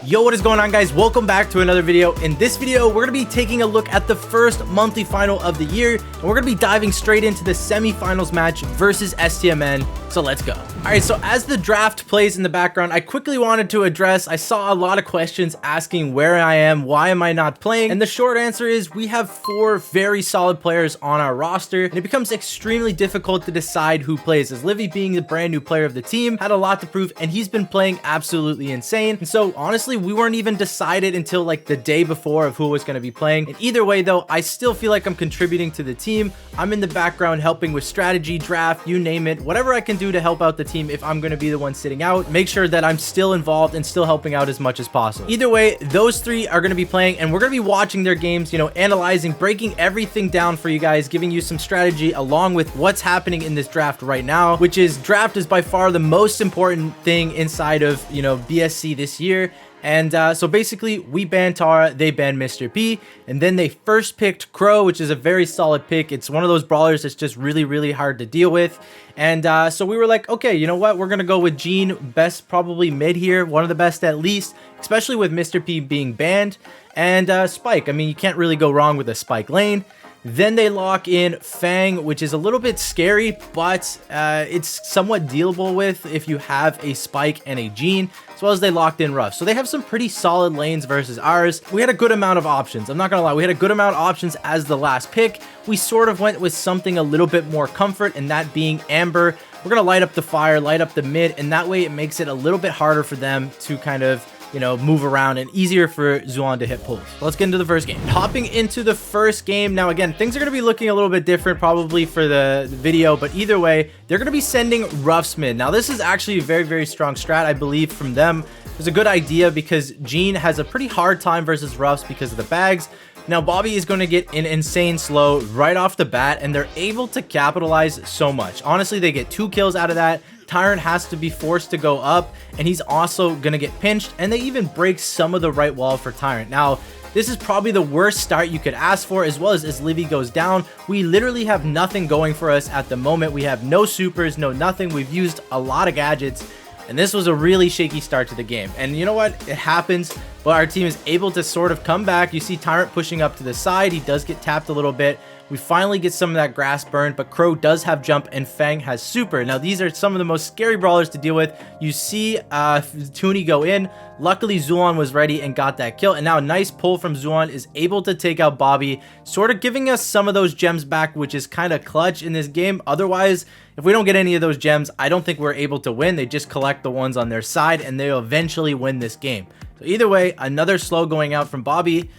Yo, what is going on, guys? Welcome back to another video. In this video, we're gonna be taking a look at the first monthly final of the year, and we're gonna be diving straight into the semifinals match versus STMN. So let's go. All right, so as the draft plays in the background, I quickly wanted to address, I saw a lot of questions asking where I am, why am I not playing? And the short answer is we have 4 very solid players on our roster, and it becomes extremely difficult to decide who plays, as Livy, being the brand new player of the team, had a lot to prove, and he's been playing absolutely insane. And so honestly, we weren't even decided until like the day before of who was going to be playing. And either way though, I still feel like I'm contributing to the team. I'm in the background helping with strategy, draft, you name it, whatever I can do to help out the team. If I'm going to be the one sitting out, make sure that I'm still involved and still helping out as much as possible. Either way, those 3 are going to be playing, and we're going to be watching their games, you know, analyzing, breaking everything down for you guys, giving you some strategy along with what's happening in this draft right now, which is draft is by far the most important thing inside of, you know, BSC this year. And so basically, we banned Tara, they banned Mr. P, and then they first picked Crow, which is a very solid pick. It's one of those brawlers that's just really hard to deal with. And so we were like, okay, you know what? We're going to go with Gene, best probably mid here, one of the best at least, especially with Mr. P being banned. And Spike, I mean, you can't really go wrong with a Spike lane. Then they lock in Fang, which is a little bit scary, but it's somewhat dealable with if you have a Spike and a Gene, as well as they locked in Ruff. So they have some pretty solid lanes versus ours. We had a good amount of options. I'm not gonna lie, we had a good amount of options as the last pick. We sort of went with something a little bit more comfort, and that being Amber. We're gonna light up the fire, light up the mid, and that way it makes it a little bit harder for them to kind of, you know, move around, and easier for Zuan to hit pulls. Let's get into the first game. Hopping into the first game. Now again, things are going to be looking a little bit different probably for the video, but either way, they're going to be sending Ruffs mid. Now this is actually a very strong strat, I believe, from them. It's a good idea because Gene has a pretty hard time versus Ruffs because of the bags. Now Bobby is going to get an insane slow right off the bat, and they're able to capitalize so much. Honestly, they get 2 kills out of that. Tyrant has to be forced to go up, and he's also gonna get pinched, and they even break some of the right wall for Tyrant. Now this is probably the worst start you could ask for, as well as Livy goes down. We literally have nothing going for us at the moment. We have no supers, no nothing. We've used a lot of gadgets, and this was a really shaky start to the game. And you know what? It happens, but our team is able to sort of come back. You see Tyrant pushing up to the side. He does get tapped a little bit. We finally get some of that grass burned, but Crow does have jump and Fang has super. Now these are some of the most scary brawlers to deal with. You see Toonie go in. Luckily Zuan was ready and got that kill, and now a nice pull from Zuan is able to take out Bobby, sort of giving us some of those gems back, which is kind of clutch in this game. Otherwise, if we don't get any of those gems, I don't think we're able to win. They just collect the ones on their side, and they'll eventually win this game. So either way, another slow going out from Bobby.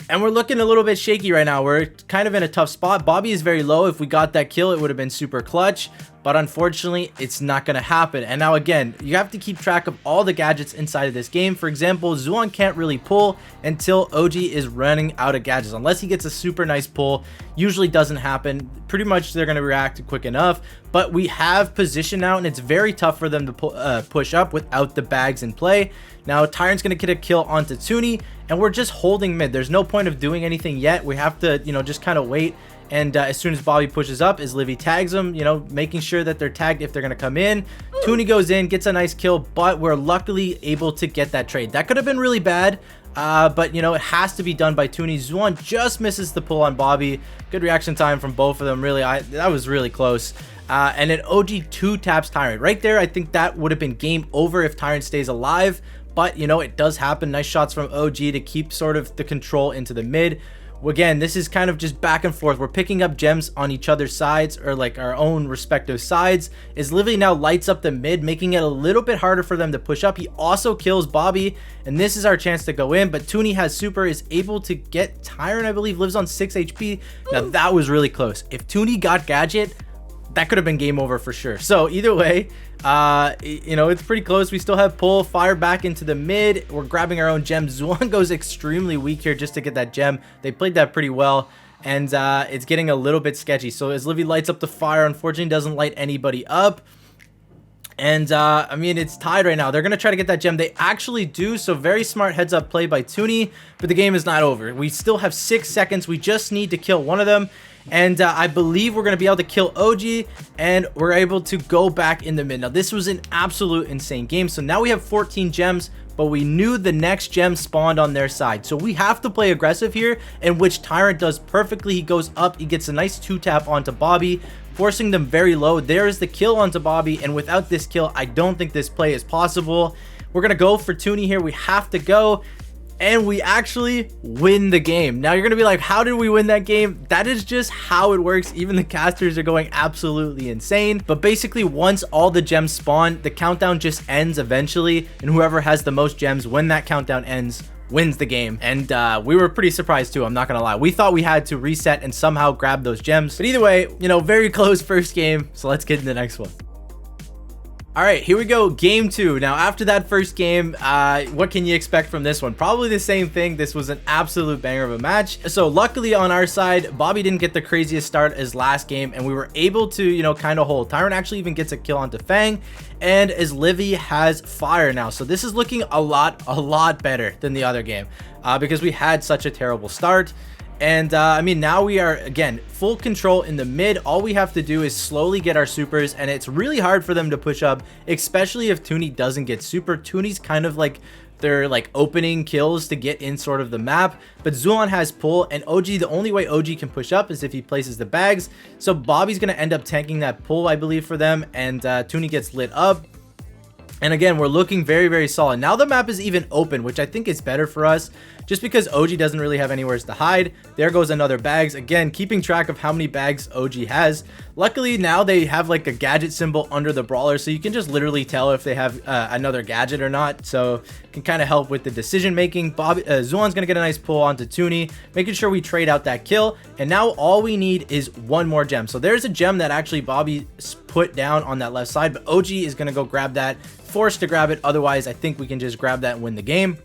And we're looking a little bit shaky right now. We're kind of in a tough spot. Bobby is very low. If we got that kill, it would have been super clutch. But unfortunately, it's not going to happen. And now again, you have to keep track of all the gadgets inside of this game. For example, Zuan can't really pull until OG is running out of gadgets. Unless he gets a super nice pull. Usually doesn't happen. Pretty much they're going to react quick enough. But we have position now, and it's very tough for them to push up without the bags in play. Now Tyrant's going to get a kill onto Toonie, and we're just holding mid. There's no point of doing anything yet. We have to, you know, just kind of wait. And as soon as Bobby pushes up, as Livy tags him, you know, making sure that they're tagged if they're going to come in. Toonie goes in, gets a nice kill, but we're luckily able to get that trade. That could have been really bad, but, you know, it has to be done by Toonie. Zuan just misses the pull on Bobby. Good reaction time from both of them, really. That was really close. And then OG 2 taps Tyrant. Right there, I think that would have been game over if Tyrant stays alive. But, you know, it does happen. Nice shots from OG to keep sort of the control into the mid. Again, this is kind of just back and forth. We're picking up gems on each other's sides, or like our own respective sides. As Livy now lights up the mid, making it a little bit harder for them to push up. He also kills Bobby, and this is our chance to go in. But Toonie has super, is able to get Tyrant, I believe, lives on 6 HP. Now that was really close. If Toonie got gadget, that could have been game over for sure. So either way, you know, it's pretty close. We still have pull, fire back into the mid. We're grabbing our own gem. Zuan goes extremely weak here just to get that gem. They played that pretty well, and it's getting a little bit sketchy. So as Livy lights up the fire, unfortunately doesn't light anybody up. And I mean, it's tied right now. They're gonna try to get that gem. They actually do, so very smart heads up play by Toonie, but the game is not over. We still have 6 seconds. We just need to kill one of them, and I believe we're gonna be able to kill OG, and we're able to go back in the mid. Now this was an absolute insane game. So now we have 14 gems, but we knew the next gem spawned on their side. So we have to play aggressive here, in which Tyrant does perfectly. He goes up, he gets a nice 2-tap onto Bobby, forcing them very low. There is the kill onto Bobby, and without this kill, I don't think this play is possible. We're gonna go for Toonie here. We have to go, and we actually win the game. Now you're gonna be like, how did we win that game? That is just how it works. Even the casters are going absolutely insane. But basically, once all the gems spawn, the countdown just ends eventually, and whoever has the most gems when that countdown ends wins the game. And we were pretty surprised too, I'm not gonna lie. We thought we had to reset and somehow grab those gems, but either way, you know, very close first game. So let's get into the next one. All right, here we go, game 2. Now, after that first game, what can you expect from this one? Probably the same thing. This was an absolute banger of a match. So luckily on our side, Bobby didn't get the craziest start as last game, and we were able to, you know, kind of hold. Tyrant actually even gets a kill onto Fang, and as Livy has fire now. So this is looking a lot better than the other game, because we had such a terrible start. And I mean, now we are again full control in the mid. All we have to do is slowly get our supers, and it's really hard for them to push up, especially if Toonie doesn't get super. Toonie's kind of like their like opening kills to get in sort of the map, but Zulon has pull, and OG, the only way OG can push up is if he places the bags. So Bobby's gonna end up tanking that pull, I believe, for them, and Toonie gets lit up. And again, we're looking very solid. Now the map is even open, which I think is better for us, just because OG doesn't really have anywhere to hide. There goes another bags. Again, keeping track of how many bags OG has. Luckily, now they have like a gadget symbol under the brawler, so you can just literally tell if they have another gadget or not. So it can kind of help with the decision making. Zulon's gonna get a nice pull onto Toonie, making sure we trade out that kill. And now all we need is one more gem. So there's a gem that actually Bobby put down on that left side, but OG is gonna go grab that, forced to grab it. Otherwise, I think we can just grab that and win the game.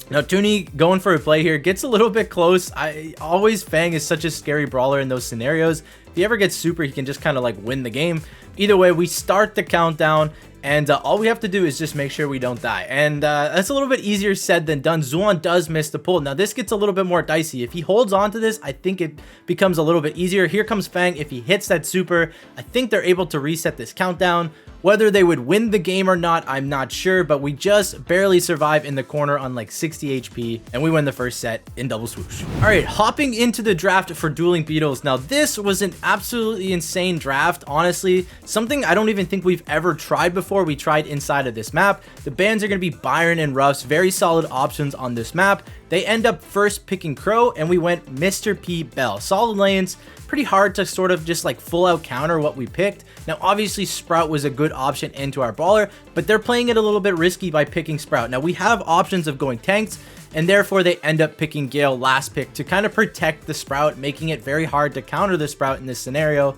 Now Toonie going for a play here, gets a little bit close. Fang is such a scary brawler in those scenarios. If he ever gets super, he can just kind of like win the game. Either way, we start the countdown, and all we have to do is just make sure we don't die. And that's a little bit easier said than done. Zulon does miss the pull. Now this gets a little bit more dicey. If he holds on to this, I think it becomes a little bit easier. Here comes Fang. If he hits that super, I think they're able to reset this countdown. Whether they would win the game or not, I'm not sure, but we just barely survive in the corner on like 60 HP, and we win the first set in double swoosh. All right, hopping into the draft for Dueling Beetles. Now, this was an absolutely insane draft, honestly. Something I don't even think we've ever tried before. We tried inside of this map. The bans are going to be Byron and Ruffs, very solid options on this map. They end up first picking Crow, and we went Mr. P Bell. Solid lanes, pretty hard to sort of just like full out counter what we picked. Now, obviously, Sprout was a good option into our brawler, but they're playing it a little bit risky by picking Sprout. Now, we have options of going tanks, and therefore they end up picking Gale last pick to kind of protect the Sprout, making it very hard to counter the Sprout in this scenario.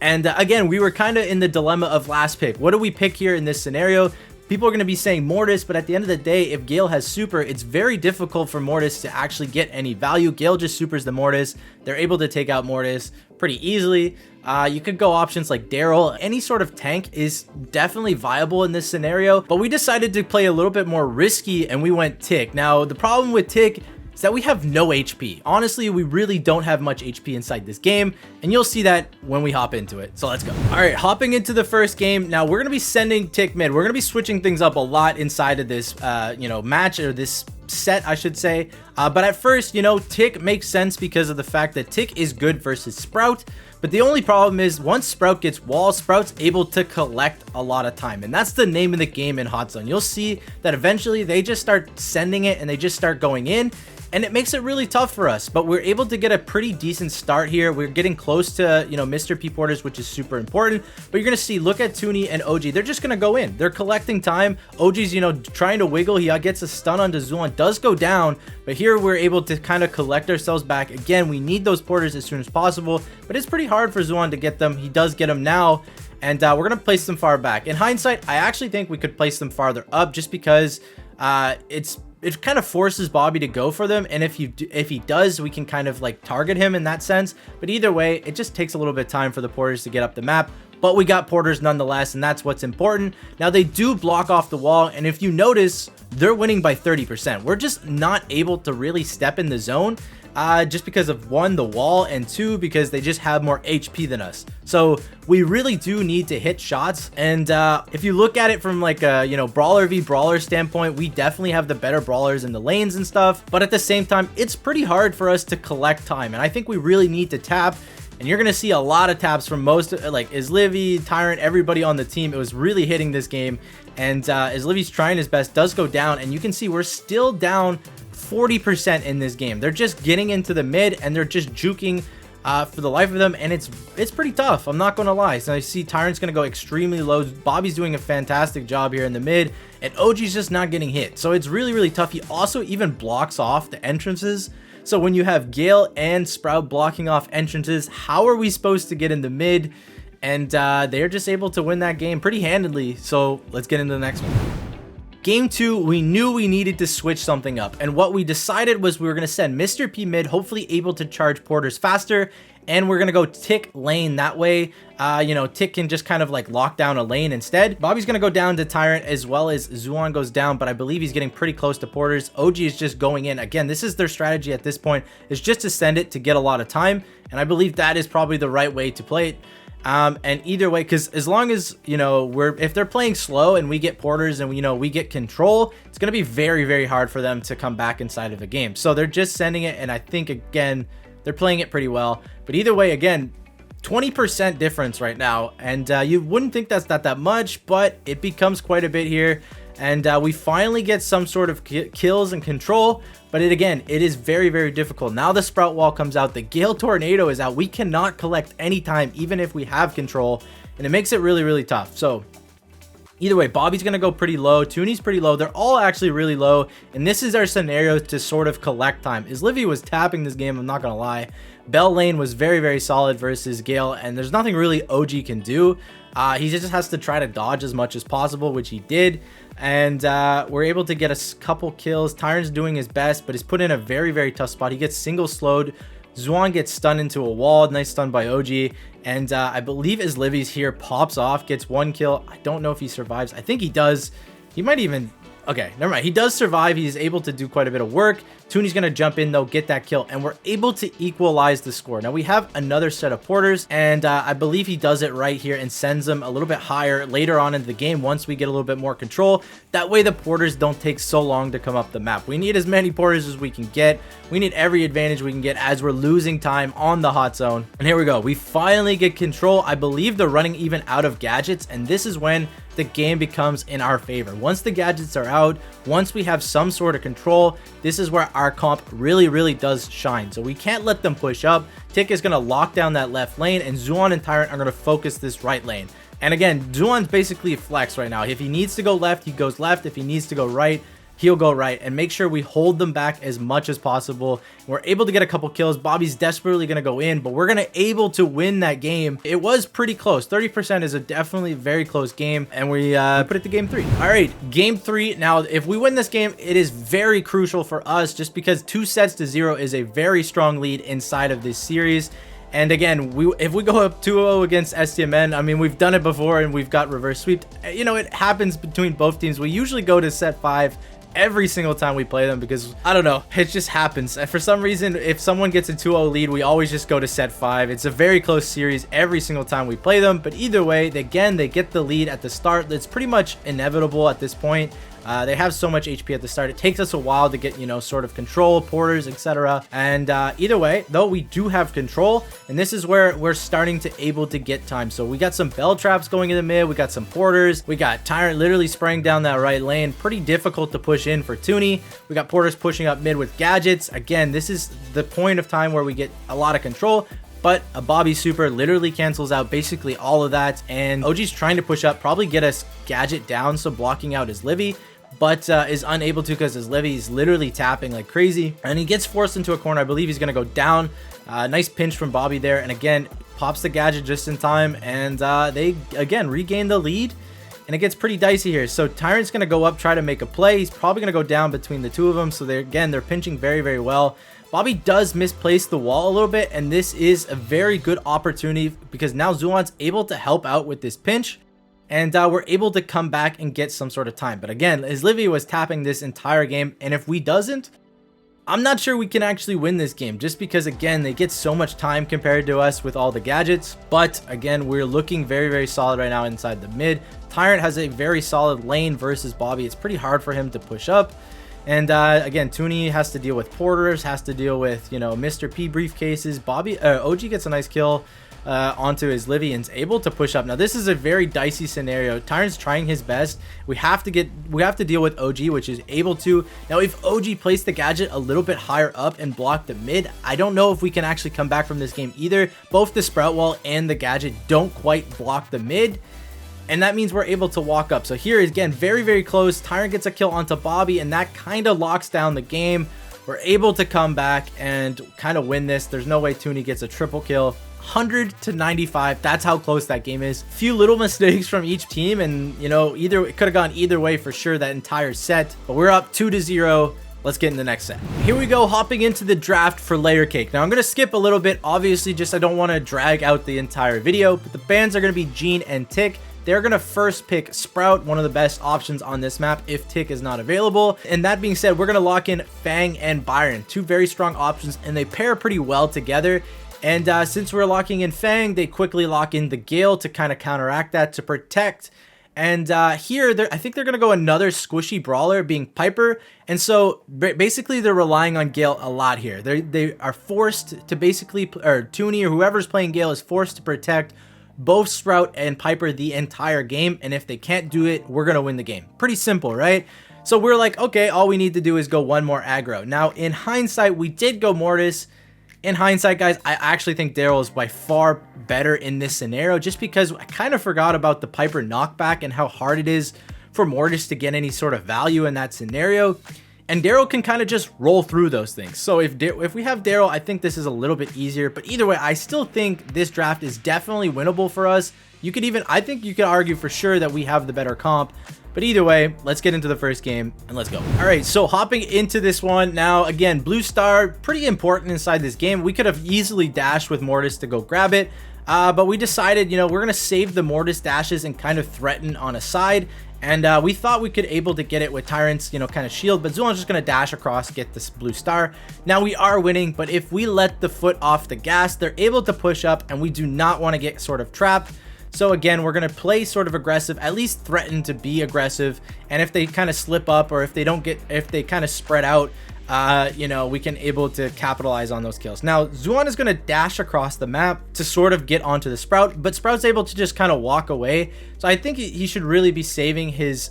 And again, we were kind of in the dilemma of last pick. What do we pick here in this scenario? People are going to be saying Mortis, but at the end of the day, if Gale has super, it's very difficult for Mortis to actually get any value. Gale just supers the Mortis. They're able to take out Mortis pretty easily. You could go options like Daryl. Any sort of tank is definitely viable in this scenario, but we decided to play a little bit more risky, and we went Tick. Now, the problem with Tick is that we have no HP. Honestly, we really don't have much HP inside this game, and you'll see that when we hop into it. So let's go. All right, hopping into the first game. Now we're gonna be sending Tick mid. We're gonna be switching things up a lot inside of this, you know, match, or this set, I should say. But at first, you know, Tick makes sense because of the fact that Tick is good versus Sprout. But the only problem is once Sprout gets wall, Sprout's able to collect a lot of time. And that's the name of the game in Hot Zone. You'll see that eventually they just start sending it and they just start going in. And it makes it really tough for us, but we're able to get a pretty decent start here. We're getting close to, you know, Mr. P Porters, which is super important. But you're going to see, look at Toonie and OG. They're just going to go in. They're collecting time. OG's, you know, trying to wiggle. He gets a stun onto Zulon. Does go down, but here we're able to kind of collect ourselves back. Again, we need those Porters as soon as possible, but it's pretty hard for Zulon to get them. He does get them now. And we're going to place them far back. In hindsight, I actually think we could place them farther up just because it kind of forces Bobby to go for them, and if he does, we can kind of like target him in that sense. But either way, it just takes a little bit of time for the Porters to get up the map. but we got porters nonetheless, and that's what's important. Now they do block off the wall, and if you notice, they're winning by 30%. We're just not able to really step in the zone, just because of one, the wall, and two, because they just have more HP than us. So we really do need to hit shots. And if you look at it from like a, you know, brawler v brawler standpoint, we definitely have the better brawlers in the lanes and stuff, but at the same time, it's pretty hard for us to collect time, and I think we really need to tap. And you're going to see a lot of taps from most, like Izlivi, Tyrant, everybody on the team. It was really hitting this game. And Izlivi's trying his best, does go down. And you can see we're still down 40% in this game. They're just getting into the mid, and they're just juking for the life of them. And it's pretty tough. I'm not going to lie. So I see Tyrant's going to go extremely low. Bobby's doing a fantastic job here in the mid. And OG's just not getting hit. So it's really, really tough. He also even blocks off the entrances. So when you have Gale and Sprout blocking off entrances, how are we supposed to get in the mid? And they're just able to win that game pretty handedly. So let's get into the next one. Game 2, we knew we needed to switch something up. And what we decided was we were going to send Mr. P mid, hopefully able to charge porters faster. And we're going to go Tick lane that way. You know, Tick can just kind of like lock down a lane instead. Bobby's going to go down to Tyrant as well as Zuan goes down, but I believe he's getting pretty close to porters. OG is just going in. Again, this is their strategy at this point, is just to send it to get a lot of time. And I believe that is probably the right way to play it. And either way, because as long as, you know, if they're playing slow and we get porters and, you know, we get control, it's going to be very, very hard for them to come back inside of the game. So they're just sending it. And I think, again, they're playing it pretty well. But either way, again, 20% difference right now. And you wouldn't think that's not that much, but it becomes quite a bit here. And we finally get some sort of kills and control. But again, it is very, very difficult. Now the Sprout Wall comes out. The Gale Tornado is out. We cannot collect any time, even if we have control. And it makes it really, really tough. So either way, Bobby's going to go pretty low. Toonie's pretty low. They're all actually really low. And this is our scenario to sort of collect time. Izlivi was tapping this game, I'm not going to lie. Bell lane was very, very solid versus Gale. And there's nothing really OG can do. He just has to try to dodge as much as possible, which he did. And we're able to get a couple kills. Tyrant's doing his best, but he's put in a very, very tough spot. He gets single slowed. Zuan gets stunned into a wall. Nice stun by OG. And I believe Izlivi's here, pops off, gets one kill. I don't know if he survives. I think he does. He might even... Okay, never mind. He does survive. He's able to do quite a bit of work. Toonie's going to jump in, though, get that kill, and we're able to equalize the score. Now, we have another set of porters, and I believe he does it right here and sends them a little bit higher later on in the game once we get a little bit more control. That way, the porters don't take so long to come up the map. We need as many porters as we can get. We need every advantage we can get as we're losing time on the hot zone. And here we go. We finally get control. I believe they're running even out of gadgets, and this is when the game becomes in our favor. Once the gadgets are out, once we have some sort of control, this is where our comp really, really does shine. So we can't let them push up. Tick is going to lock down that left lane, and Zuan and Tyrant are going to focus this right lane. And again, Zuan's basically flex right now. If he needs to go left, he goes left. If he needs to go right, he'll go right, and make sure we hold them back as much as possible. We're able to get a couple kills. Bobby's desperately going to go in, but we're going to able to win that game. It was pretty close. 30% is a definitely very close game, and we put it to game 3. All right, game 3. Now, if we win this game, it is very crucial for us just because 2-0 is a very strong lead inside of this series. And again, if we go up 2-0 against STMN, I mean, we've done it before and we've got reverse sweep. You know, it happens between both teams. We usually go to set 5 every single time we play them because, I don't know, it just happens. For some reason, if someone gets a 2-0 lead, we always just go to set 5. It's a very close series every single time we play them. But either way, they get the lead at the start. It's pretty much inevitable at this point. They have so much HP at the start. It takes us a while to get, you know, sort of control, porters, etc. And either way, though, we do have control. And this is where we're starting to able to get time. So we got some bell traps going in the mid. We got some porters. We got Tyrant literally spraying down that right lane. Pretty difficult to push in for Toonie. We got porters pushing up mid with gadgets. Again, this is the point of time where we get a lot of control. But a Bobby super literally cancels out basically all of that. And OG's trying to push up, probably get us gadget down, so blocking out his Livy, but is unable to because his Livy is literally tapping like crazy. And he gets forced into a corner. I believe he's going to go down. Nice pinch from Bobby there. And again, pops the gadget just in time. And they, again, regain the lead. and it gets pretty dicey here. So Tyrant's going to go up, try to make a play. He's probably going to go down between the two of them. So they're pinching very, very well. Bobby does misplace the wall a little bit, and this is a very good opportunity because now Zuon's able to help out with this pinch, and we're able to come back and get some sort of time. But again, his Livy was tapping this entire game, and if we doesn't, I'm not sure we can actually win this game, just because again, they get so much time compared to us with all the gadgets. But again, we're looking very, very solid right now inside the mid. Tyrant has a very solid lane versus Bobby. It's pretty hard for him to push up. And again, Toonie has to deal with porters, has to deal with, you know, Mr. P briefcases. OG gets a nice kill onto his Livy and is able to push up. Now this is a very dicey scenario. Tyrant's trying his best. We have to deal with OG, which is able to. Now if OG placed the gadget a little bit higher up and blocked the mid, I don't know if we can actually come back from this game either. Both the sprout wall and the gadget don't quite block the mid, and that means we're able to walk up. So here again, very, very close. Tyrant gets a kill onto Bobby, and that kind of locks down the game. We're able to come back and kind of win this. There's no way Toonie gets a triple kill. 100 to 95. That's how close that game is. Few little mistakes from each team, and you know, it could have gone either way for sure that entire set. But we're up 2-0. Let's get in the next set. Here we go, hopping into the draft for Layer Cake. Now I'm gonna skip a little bit, obviously, just I don't want to drag out the entire video. But the bans are gonna be Gene and Tick. They're going to first pick Sprout, one of the best options on this map if Tick is not available. And that being said, we're going to lock in Fang and Byron, two very strong options, and they pair pretty well together. And since we're locking in Fang, they quickly lock in the Gale to kind of counteract that, to protect. And here, I think they're going to go another squishy brawler, being Piper. And so basically they're relying on Gale a lot here. They are forced to basically, or Toonie or whoever's playing Gale is forced to protect both Sprout and Piper the entire game, and if they can't do it, we're gonna win the game. Pretty simple, right? So we're like, okay, all we need to do is go one more aggro. Now in hindsight, we did go Mortis. In hindsight, guys, I actually think Daryl is by far better in this scenario, just because I kind of forgot about the Piper knockback and how hard it is for Mortis to get any sort of value in that scenario. And Daryl can kind of just roll through those things. So if we have Daryl, I think this is a little bit easier. But either way, I still think this draft is definitely winnable for us. You could even, I think you could argue for sure that we have the better comp. But either way, let's get into the first game and let's go. All right, so hopping into this one. Now, again, Blue Star, pretty important inside this game. We could have easily dashed with Mortis to go grab it. But we decided, you know, we're going to save the Mortis dashes and kind of threaten on a side. And we thought we could able to get it with Tyrant's, you know, kind of shield, but Zuon's just going to dash across, get this Blue Star. Now we are winning, but if we let the foot off the gas, they're able to push up, and we do not want to get sort of trapped. So again, we're going to play sort of aggressive, at least threaten to be aggressive. And if they kind of slip up, or if they kind of spread out, you know, we can able to capitalize on those kills. Now Zuon is going to dash across the map to sort of get onto the Sprout, but Sprout's able to just kind of walk away. So I think he should really be saving his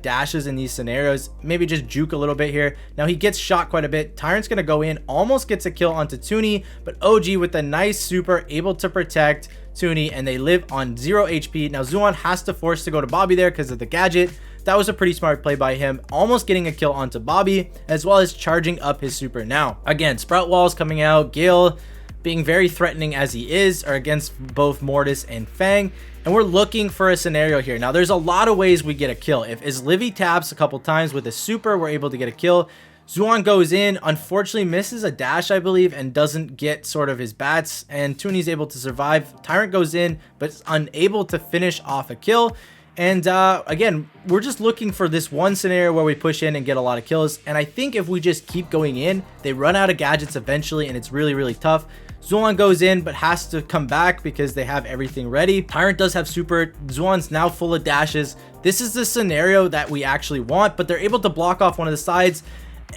dashes in these scenarios. Maybe just juke a little bit here. Now he gets shot quite a bit. Tyrant's going to go in, almost gets a kill onto Toonie, but OG with a nice super able to protect Toonie, and they live on 0 HP. Now Zuon has to force to go to Bobby there because of the gadget. That was a pretty smart play by him, almost getting a kill onto Bobby, as well as charging up his super. Now, again, Sprout Wall's coming out, Gale being very threatening as he is, are against both Mortis and Fang, and we're looking for a scenario here. Now, there's a lot of ways we get a kill. If his Livy taps a couple times with a super, we're able to get a kill. Zuon goes in, unfortunately misses a dash, I believe, and doesn't get sort of his bats, and Toonie's able to survive. Tyrant goes in, but is unable to finish off a kill. And again, we're just looking for this one scenario where we push in and get a lot of kills. And I think if we just keep going in, they run out of gadgets eventually, and it's really, really tough. Zuon goes in, but has to come back because they have everything ready. Tyrant does have super. Zuon's now full of dashes. This is the scenario that we actually want, but they're able to block off one of the sides.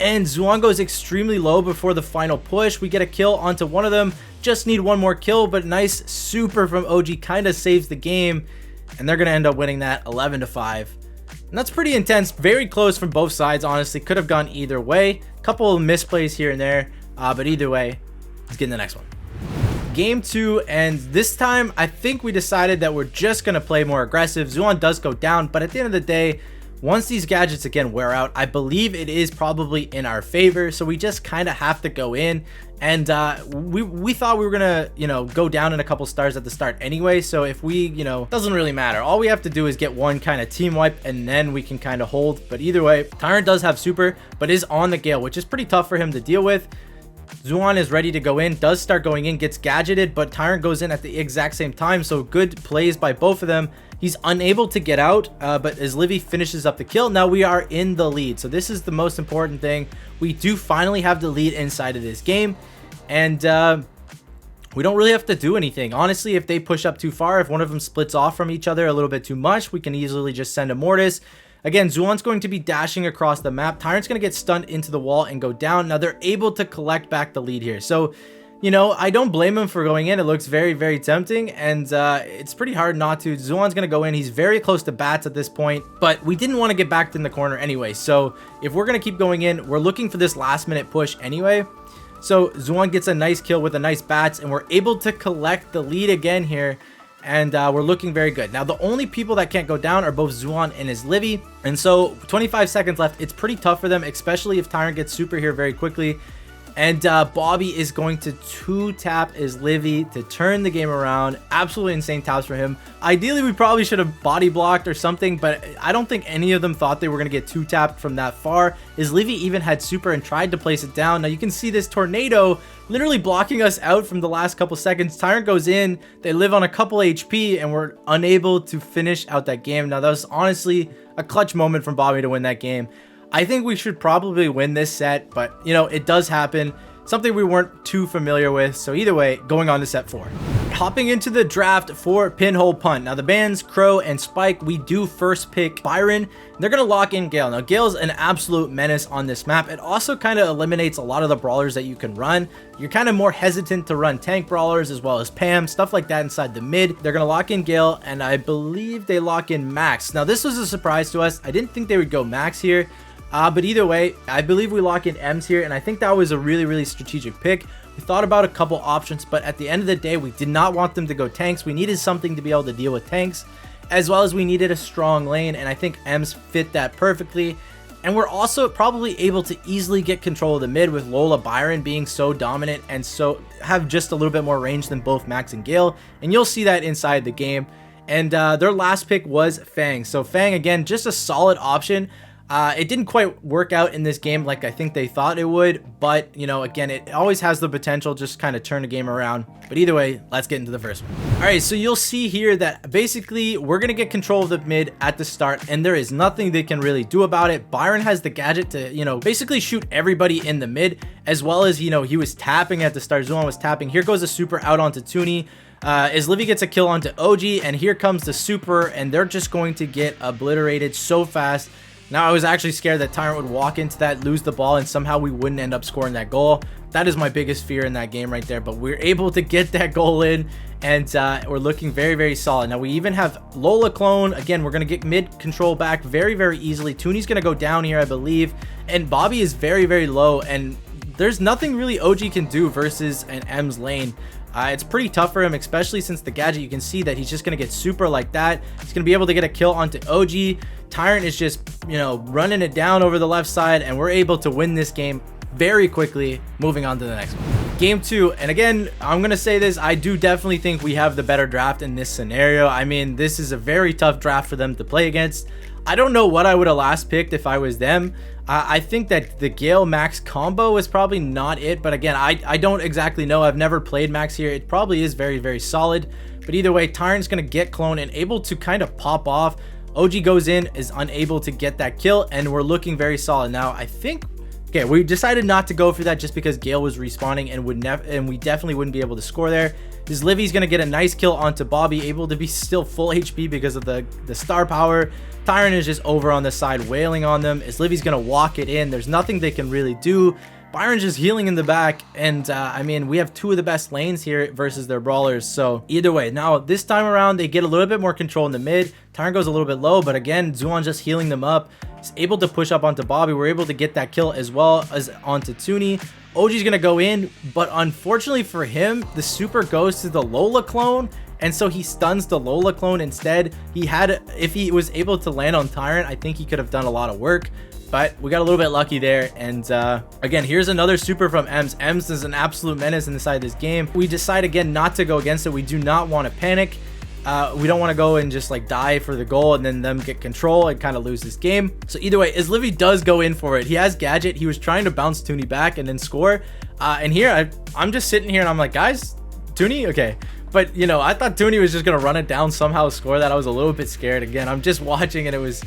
And Zuon goes extremely low before the final push. We get a kill onto one of them. Just need one more kill, but nice super from OG kind of saves the game. And they're going to end up winning that 11-5. And that's pretty intense. Very close from both sides, honestly. Could have gone either way. Couple of misplays here and there. But either way, let's get in the next one. Game 2, and this time I think we decided that we're just going to play more aggressive. Zuon does go down, but at the end of the day, Once these gadgets again wear out, I believe it is probably in our favor. So we just kind of have to go in. And we thought we were gonna, go down in a couple stars at the start anyway. So if we, doesn't really matter. All we have to do is get one kind of team wipe, and then we can kind of hold. But either way, Tyrant does have super, but is on the Gale, which is pretty tough for him to deal with. Zuan is ready to go in, does start going in, gets gadgeted, but Tyrant goes in at the exact same time. So good plays by both of them. He's unable to get out, but as Livy finishes up the kill, now we are in the lead. So this is the most important thing. We do finally have the lead inside of this game, and we don't really have to do anything. Honestly, if they push up too far, if one of them splits off from each other a little bit too much, we can easily just send a Mortis. Again, Zuan's going to be dashing across the map. Tyrant's going to get stunned into the wall and go down. Now they're able to collect back the lead here. So, I don't blame him for going in. It looks very, very tempting, and it's pretty hard not to. Zuan's going to go in. He's very close to bats at this point, but we didn't want to get backed in the corner anyway. So if we're going to keep going in, we're looking for this last minute push anyway. So Zuan gets a nice kill with a nice bats, and we're able to collect the lead again here. And we're looking very good. Now, the only people that can't go down are both Zuan and his Livy. And so 25 seconds left. It's pretty tough for them, especially if Tyrant gets super here very quickly. And Bobby is going to 2-tap his Livy to turn the game around. Absolutely insane taps for him. Ideally, we probably should have body blocked or something, but I don't think any of them thought they were going to get 2-tapped from that far. His Livy even had super and tried to place it down. Now you can see this tornado literally blocking us out from the last couple seconds. Tyrant goes in, they live on a couple HP, and we're unable to finish out that game. Now that was honestly a clutch moment from Bobby to win that game. I think we should probably win this set, but it does happen. Something we weren't too familiar with. So either way, going on to set 4. Hopping into the draft for Pinhole Punt. Now the bands, Crow and Spike, we do first pick Byron. They're going to lock in Gale. Now Gale's an absolute menace on this map. It also kind of eliminates a lot of the brawlers that you can run. You're kind of more hesitant to run tank brawlers as well as Pam, stuff like that inside the mid. They're going to lock in Gale, and I believe they lock in Max. Now this was a surprise to us. I didn't think they would go Max here. But either way, I believe we lock in M's here, and I think that was a really, really strategic pick. We thought about a couple options, but at the end of the day, we did not want them to go tanks. We needed something to be able to deal with tanks, as well as we needed a strong lane, and I think M's fit that perfectly. And we're also probably able to easily get control of the mid with Lola Byron being so dominant and so have just a little bit more range than both Max and Gale, and you'll see that inside the game. And their last pick was Fang. So Fang, again, just a solid option. It didn't quite work out in this game like I think they thought it would, but again, it always has the potential just kind of turn the game around. But either way, let's get into the first one. All right, so you'll see here that basically we're gonna get control of the mid at the start, and there is nothing they can really do about it. Byron has the gadget to basically shoot everybody in the mid, as well as he was tapping at the start. Zuan was tapping. Here goes a super out onto Toonie. As Livy gets a kill onto OG, and here comes the super, and they're just going to get obliterated so fast. Now, I was actually scared that Tyrant would walk into that, lose the ball, and somehow we wouldn't end up scoring that goal. That is my biggest fear in that game right there, but we're able to get that goal in, and we're looking very, very solid. Now, we even have Lola clone. Again, we're going to get mid control back very, very easily. Toonie's going to go down here, I believe, and Bobby is very, very low, and there's nothing really OG can do versus an M's lane. It's pretty tough for him, especially since the gadget, you can see that he's just going to get super like that. He's going to be able to get a kill onto OG. Tyrant is just, running it down over the left side, and we're able to win this game very quickly. Moving on to the next one. Game 2, and again, I'm going to say this, I do definitely think we have the better draft in this scenario. I mean, this is a very tough draft for them to play against. I don't know what I would have last picked if I was them. I think that the Gale Max combo was probably not it, but again, I don't exactly know. I've never played Max here. It probably is very, very solid, but either way, Tyrant's going to get clone and able to kind of pop off. OG goes in, is unable to get that kill, and we're looking very solid. Now, I think, okay, we decided not to go for that just because Gale was respawning and we definitely wouldn't be able to score there. This Livy's going to get a nice kill onto Bobby, able to be still full HP because of the star power. Tyrant is just over on the side wailing on them. As Livy's going to walk it in, there's nothing they can really do. Byron's just healing in the back, and I mean, we have two of the best lanes here versus their brawlers. So either way, now this time around, they get a little bit more control in the mid. Tyrant goes a little bit low, but again, Zuan just healing them up. He's able to push up onto Bobby. We're able to get that kill as well as onto Toonie. OG's gonna go in, but unfortunately for him, the super goes to the Lola clone, and so he stuns the Lola clone instead. If he was able to land on Tyrant, I think he could have done a lot of work, but we got a little bit lucky there. And again, here's another super from Ems. Ems is an absolute menace inside this game. We decide again not to go against it. We do not want to panic. We don't want to go and just like die for the goal and then them get control and kind of lose this game. So either way, Izlivy does go in for it. He has Gadget. He was trying to bounce Toonie back and then score. And here I'm just sitting here and I'm like, guys, Toonie, okay. But you know, I thought Toonie was just gonna run it down, somehow score that. I was a little bit scared. Again, I'm just watching and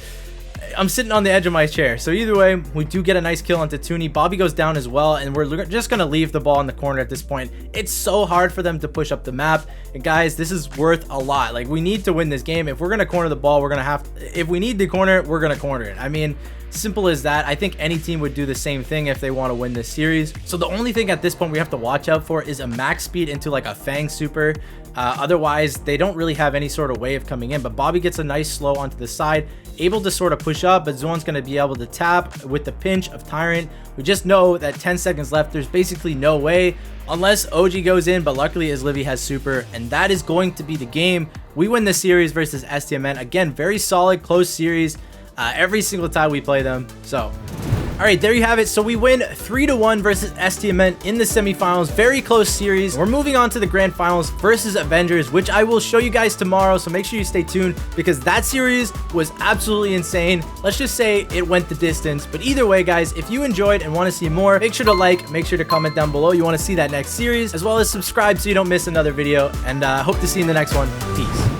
I'm sitting on the edge of my chair. So either way, we do get a nice kill onto Toonie. Bobby goes down as well, and we're just going to leave the ball in the corner at this point. It's so hard for them to push up the map. And guys, this is worth a lot. Like, we need to win this game. If we're going to corner the ball, we're going to have to, if we need to corner it, we're going to corner it. I mean, simple as that. I think any team would do the same thing if they want to win this series. So the only thing at this point we have to watch out for is a max speed into like a Fang super. Otherwise, they don't really have any sort of way of coming in. But Bobby gets a nice slow onto the side, able to sort of push up, but Zoan's going to be able to tap with the pinch of Tyrant. We just know that 10 seconds left. There's basically no way unless OG goes in, but luckily Izlivy has super, and that is going to be the game. We win the series versus STMN. Again, very solid, close series every single time we play them. So all right, there you have it. So we win 3-1 versus STMN in the semifinals. Very close series. We're moving on to the grand finals versus Avengers, which I will show you guys tomorrow. So make sure you stay tuned because that series was absolutely insane. Let's just say it went the distance. But either way, guys, if you enjoyed and want to see more, make sure to like, make sure to comment down below you want to see that next series, as well as subscribe so you don't miss another video. And hope to see you in the next one. Peace.